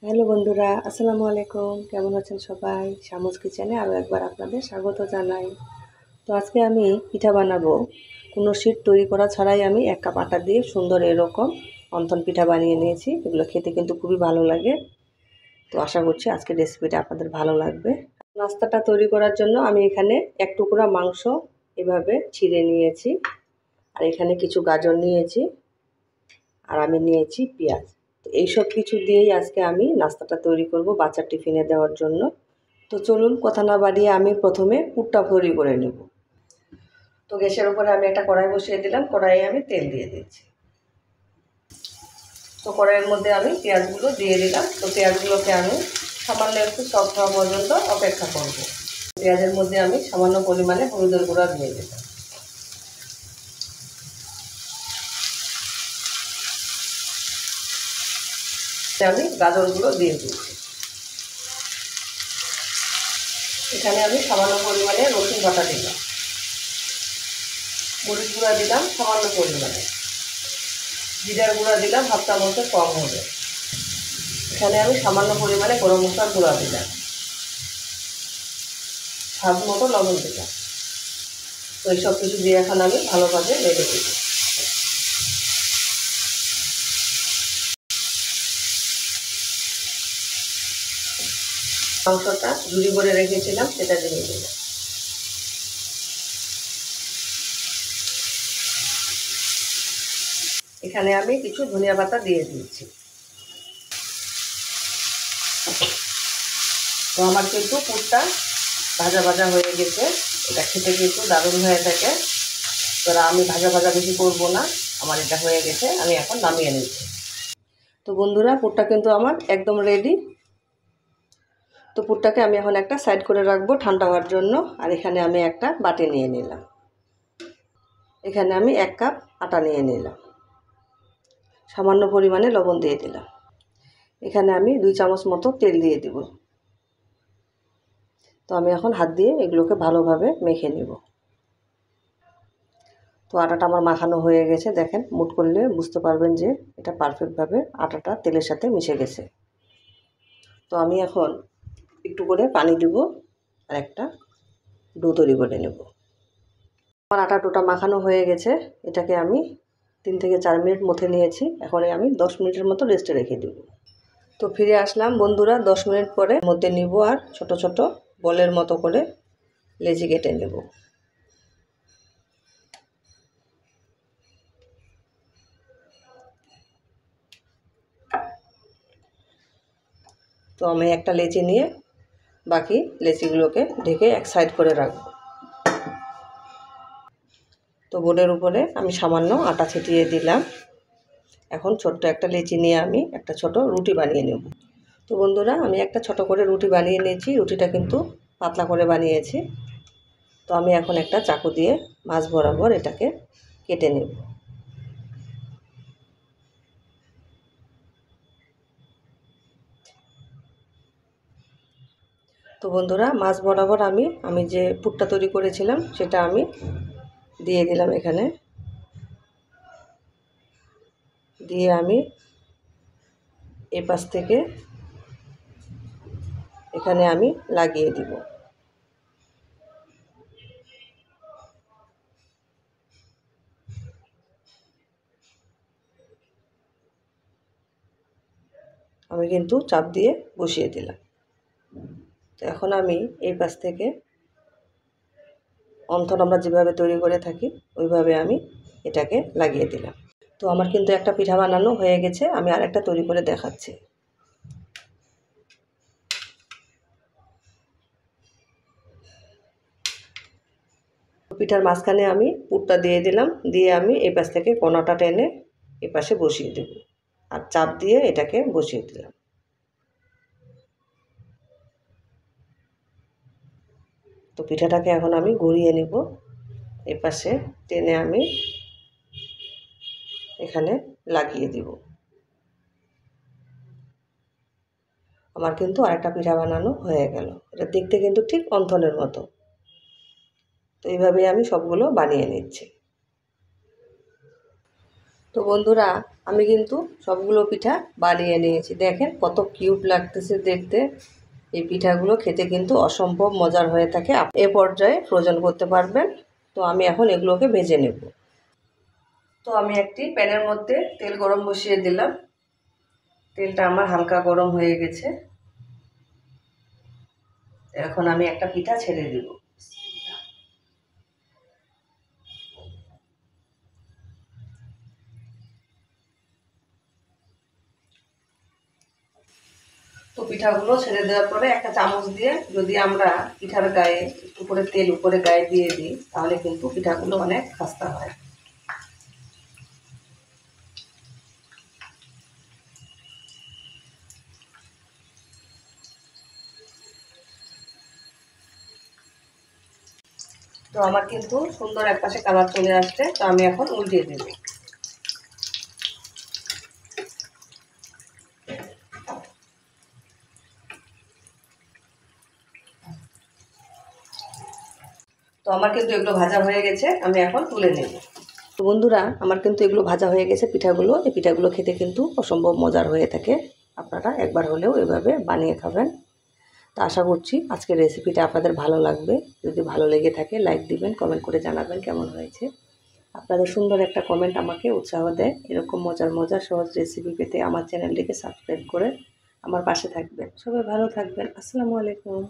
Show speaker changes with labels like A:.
A: Hello বন্ধুরা, আসসালামু আলাইকুম। কেমন আছেন সবাই? শামুস কিচেনে আরও একবার আপনাদের স্বাগত জানাই। তো আজকে আমি পিঠা বানাবো। কোনো শীট তৈরি করা ছাড়াই আমি 1 কাপ আটা দিয়ে সুন্দর এরকম অন্থন পিঠা বানিয়ে নিয়েছি। এগুলো খেতে কিন্তু খুবই ভালো লাগে। তো আশা করছি আজকের রেসিপিটা আপনাদের ভালো লাগবে। নাস্তাটা তৈরি করার জন্য আমি এখানে 1 টুকরা মাংস এভাবে ছিঁড়ে নিয়েছি। আর এখানে কিছু গাজর নিয়েছি। আর আমি নিয়েছি পেঁয়াজ। তো এই সব কিছু দিয়েই আজকে আমি নাস্তাটা তৈরি করব বাচ্চার টিফিনে দেওয়ার জন্য। তো চলুন কথা না বাড়িয়ে আমি প্রথমে পুরটা তৈরি করে নেব। তো গ্যাসের উপরে আমি একটা কড়াই বসিয়ে দিলাম। কড়াইয়ে আমি তেল দিয়ে দিচ্ছি। তো কড়াইয়ের মধ্যে আমি পেঁয়াজগুলো দিয়ে দিলাম। তো পেঁয়াজগুলোকে আমি সামান্য একটু সফট হওয়া পর্যন্ত অপেক্ষা করব। পেঁয়াজের মধ্যে আমি সামান্য পরিমাণে হলুদের গুঁড়া দিয়ে দিলাম। আমি গাজরগুলো দিয়ে দিচ্ছি। এখানে আমি সামান্য পরিমাণে রসুন বাটা দিলাম, মরিচ গুঁড়া দিলাম সামান্য পরিমাণে, জিরার গুঁড়া দিলাম হাফ চামচের কম হবে। এখানে আমি সামান্য পরিমাণে গরম মশলার গুঁড়া দিলাম, স্বাদ মতো লবণ দিলাম। তো এই সব কিছু দিয়ে এখন আমি ভালোভাবে বেড়ে দিব। মাংসটা ঝুড়ি করে রেখেছিলাম সেটা দিয়ে দিলাম। এখানে আমি কিছু ধনিয়া পাতা দিয়ে দিয়েছি। তো আমার কিন্তু পুরটা ভাজা ভাজা হয়ে গেছে। এটা খেতে কিন্তু দারুণ হয়ে থাকে। তো আমি ভাজা ভাজা বেশি করবো না, আমার এটা হয়ে গেছে, আমি এখন নামিয়ে নিচ্ছি। তো বন্ধুরা, পুরটা কিন্তু আমার একদম রেডি। তো পুরটাকে আমি এখন একটা সাইড করে রাখবো ঠান্ডা হওয়ার জন্য। আর এখানে আমি একটা বাটি নিয়ে নিলাম। এখানে আমি 1 কাপ আটা নিয়ে নিলাম, সামান্য পরিমাণে লবণ দিয়ে দিলাম। এখানে আমি 2 চামচ মতো তেল দিয়ে দিব। তো আমি এখন হাত দিয়ে এগুলোকে ভালোভাবে মেখে নেব। তো আটাটা আমার মাখানো হয়ে গেছে। দেখেন, মুঠ করলে বুঝতে পারবেন যে এটা পারফেক্টভাবে আটাটা তেলের সাথে মিশে গেছে। তো আমি এখন একটু করে পানি দিব আর একটা ডো তৈরি করে নেব। আমার আটা ডোটা মাখানো হয়ে গেছে। এটাকে আমি 3 থেকে 4 মিনিট মথে নিয়েছি। এখন আমি 10 মিনিটের মতো রেস্টে রেখে দেব। তো ফিরে আসলাম বন্ধুরা 10 মিনিট পরে। মধ্যে নিব আর ছোট ছোট বলের মতো করে লেচি কেটে নেব। তো আমি একটা লেচি নিয়ে বাকি লেচিগুলোকে ঢেকে এক সাইড করে রাখব। তো বোর্ডের উপরে আমি সামান্য আটা ছিটিয়ে দিলাম। এখন ছোট্ট একটা লেচি নিয়ে আমি একটা ছোট রুটি বানিয়ে নেব। তো বন্ধুরা, আমি একটা ছোট করে রুটি বানিয়ে নিয়েছি। রুটিটা কিন্তু পাতলা করে বানিয়েছি। তো আমি এখন একটা চাকু দিয়ে মাঝ বরাবর এটাকে কেটে নেব। তো বন্ধুরা, মাঝ বরাবর আমি যে পুরটা তৈরি করেছিলাম সেটা আমি দিয়ে দিলাম। এখানে দিয়ে আমি এই পাশ থেকে এখানে আমি লাগিয়ে দিব। আমি কিন্তু চাপ দিয়ে বসিয়ে দিলাম। তো এখন আমি এই পাশ থেকে অন্থন আমরা যেভাবে তৈরি করে থাকি ওইভাবে আমি এটাকে লাগিয়ে দিলাম। তো আমার কিন্তু একটা পিঠা বানানো হয়ে গেছে। আমি আরেকটা তৈরি করে দেখাচ্ছি। পিঠার মাঝখানে আমি পুরটা দিয়ে দিলাম। দিয়ে আমি এই পাশ থেকে কোনাটা টেনে এই পাশে বসিয়ে দেব আর চাপ দিয়ে এটাকে বসিয়ে দিলাম। তো পিঠাটাকে এখন আমি ঘুরিয়ে নিব। এই পাশে টেনে আমি এখানে লাগিয়ে দিব। আমার কিন্তু আরেকটা পিঠা বানানো হয়ে গেল। এটা দেখতে কিন্তু ঠিক অন্থনের মতো। তো এইভাবেই আমি সবগুলো বানিয়ে নিচ্ছি। তো তো বন্ধুরা, আমি কিন্তু সবগুলো পিঠা বানিয়ে নিয়েছি। দেখেন কত কিউট লাগতেছে দেখতে। এই পিঠাগুলো খেতে কিন্তু অসম্ভব মজার হয়ে থাকে। এ পর্যায়ে ফ্রোজেন করতে পারবেন। তো আমি এখন এগুলোকে ভেজে নেব। তো আমি একটি প্যানের মধ্যে তেল গরম বসিয়ে দিলাম। তেলটা আমার হালকা গরম হয়ে গেছে। এখন আমি একটা পিঠা ছেড়ে দিব। তো পিঠাগুলো ছেড়ে দেওয়ার পরে একটা চামচ দিয়ে যদি আমরা পিঠার গায়ে একটু করে তেল উপরে গায়ে দিয়ে দিই, তাহলে কিন্তু পিঠাগুলো অনেক খাস্তা হয়। তো আমার কিন্তু সুন্দর একপাশে কালার চলে আসছে। তো আমি এখন উল্টিয়ে দেব। তো আমার কিন্তু এগুলো ভাজা হয়ে গেছে, আমি এখন তুলে নেব। তো বন্ধুরা, আমার কিন্তু এগুলো ভাজা হয়ে গেছে পিঠাগুলো। এই পিঠাগুলো খেতে কিন্তু অসম্ভব মজার হয়ে থাকে। আপনারা একবার হলেও এভাবে বানিয়ে খাবেন। তো আশা করছি আজকের রেসিপিটা আপনাদের ভালো লাগবে। যদি ভালো লেগে থাকে লাইক দিবেন, কমেন্ট করে জানাবেন কেমন হয়েছে। আপনাদের সুন্দর একটা কমেন্ট আমাকে উৎসাহ দেয়। এরকম মজার মজার সহজ রেসিপি পেতে আমার চ্যানেলটিকে সাবস্ক্রাইব করে আমার পাশে থাকবেন। সবাই ভালো থাকবেন। আসসালামু আলাইকুম।